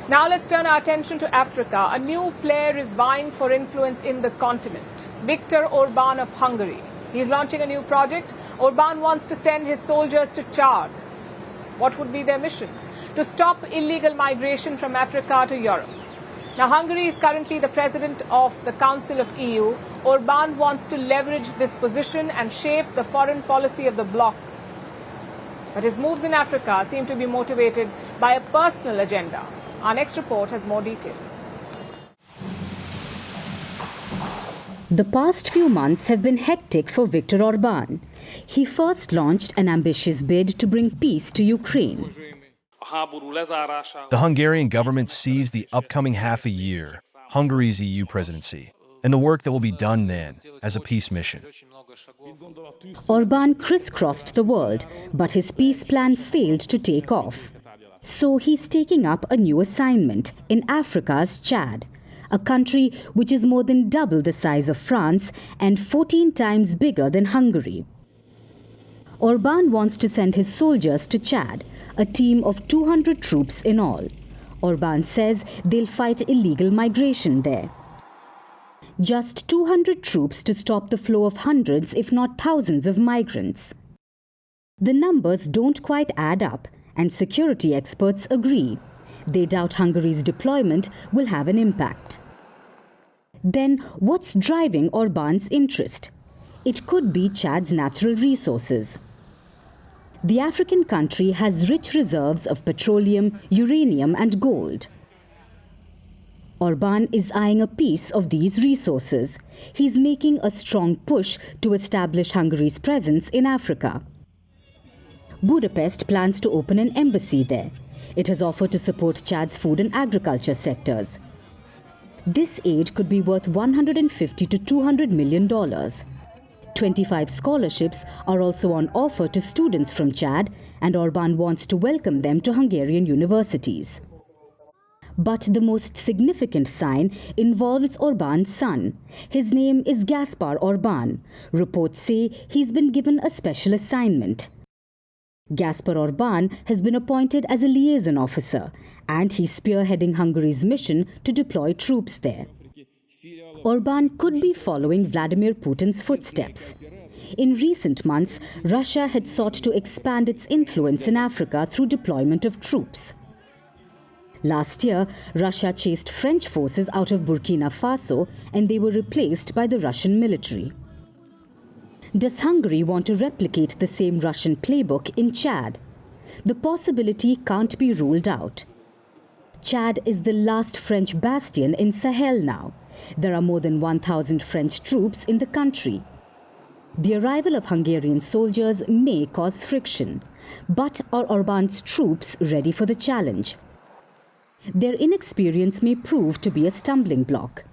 Now let's turn our attention to Africa. A new player is vying for influence in the continent. Viktor Orban of Hungary. He's launching a new project. Orban wants to send his soldiers to Chad. What would be their mission? To stop illegal migration from Africa to Europe. Now, Hungary is currently the president of the Council of EU. Orban wants to leverage this position and shape the foreign policy of the bloc. But his moves in Africa seem to be motivated by a personal agenda. Our next report has more details. The past few months have been hectic for Viktor Orban. He first launched an ambitious bid to bring peace to Ukraine. The Hungarian government sees the upcoming half a year, Hungary's EU presidency, and the work that will be done then as a peace mission. Orban crisscrossed the world, but his peace plan failed to take off. So he's taking up a new assignment in Africa's Chad, a country which is more than double the size of France and 14 times bigger than Hungary. Orban wants to send his soldiers to Chad, a team of 200 troops in all. Orban says they'll fight illegal migration there. Just 200 troops to stop the flow of hundreds, if not thousands, of migrants. The numbers don't quite add up, and security experts agree. They doubt Hungary's deployment will have an impact. Then, what's driving Orban's interest? It could be Chad's natural resources. The African country has rich reserves of petroleum, uranium and gold. Orban is eyeing a piece of these resources. He's making a strong push to establish Hungary's presence in Africa. Budapest plans to open an embassy there. It has offered to support Chad's food and agriculture sectors. This aid could be worth $150 to $200 million. 25 scholarships are also on offer to students from Chad, and Orban wants to welcome them to Hungarian universities. But the most significant sign involves Orban's son. His name is Gaspar Orban. Reports say he's been given a special assignment. Gaspar Orban has been appointed as a liaison officer, and he's spearheading Hungary's mission to deploy troops there. Orban could be following Vladimir Putin's footsteps. In recent months, Russia had sought to expand its influence in Africa through deployment of troops. Last year, Russia chased French forces out of Burkina Faso, and they were replaced by the Russian military. Does Hungary want to replicate the same Russian playbook in Chad? The possibility can't be ruled out. Chad is the last French bastion in Sahel now. There are more than 1,000 French troops in the country. The arrival of Hungarian soldiers may cause friction. But are Orban's troops ready for the challenge? Their inexperience may prove to be a stumbling block.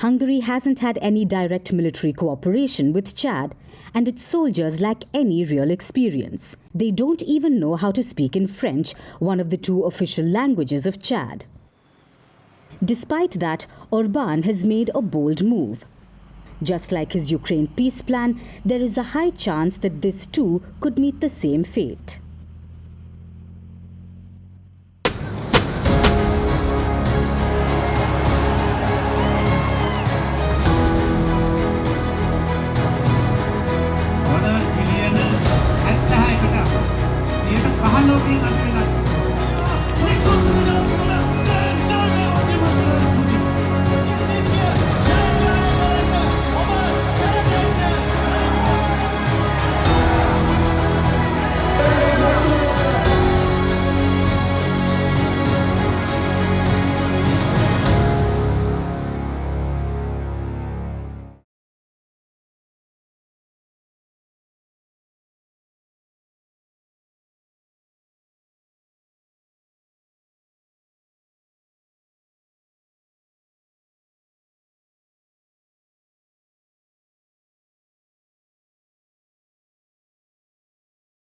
Hungary hasn't had any direct military cooperation with Chad, and its soldiers lack any real experience. They don't even know how to speak in French, one of the two official languages of Chad. Despite that, Orban has made a bold move. Just like his Ukraine peace plan, there is a high chance that this too could meet the same fate.